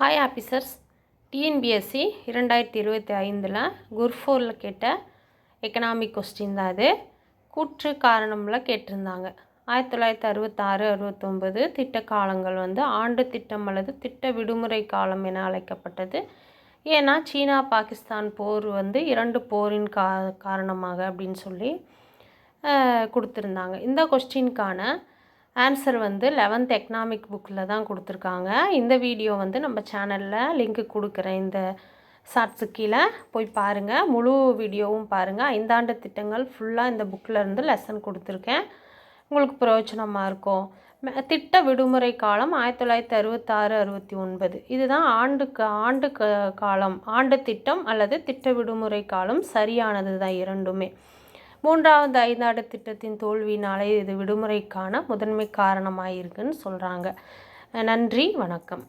Hi officers. TNPSC 2025 group 4 கேட்ட economic question தான் அது. கூற்று காரணமில் கேட்டிருந்தாங்க. 1966-69 திட்ட காலங்கள் ஆண்டு திட்டம் அல்லது திட்ட விடுமுறை காலம் என அழைக்கப்பட்டது. ஏன்னா சீனா பாகிஸ்தான் போர் 2 போரின் காரணமாக அப்படின்னு சொல்லி கொடுத்துருந்தாங்க. இந்த கொஸ்டினுக்கான ஆன்சர் 11th எக்கனாமிக் புக்கில் தான் கொடுத்துருக்காங்க. இந்த வீடியோ நம்ம சேனலில் லிங்க் கொடுக்குறேன். இந்த ஷார்ட்ஸு கீழே போய் பாருங்கள், முழு வீடியோவும் பாருங்கள். 5 ஆண்டு திட்டங்கள் ஃபுல்லாக இந்த புக்கில் இருந்து லெசன் கொடுத்துருக்கேன், உங்களுக்கு பிரயோஜனமாக இருக்கும். திட்ட விடுமுறை காலம் 1966-69 இதுதான் ஆண்டு காலம், ஆண்டு திட்டம் அல்லது திட்ட விடுமுறை காலம் சரியானது தான் இரண்டுமே. 3வது 5 ஆண்டு திட்டத்தின் தோல்வியினாலே இது விடுமுறைக்கான முதன்மை காரணமாக இருக்குன்னு சொல்கிறாங்க. நன்றி, வணக்கம்.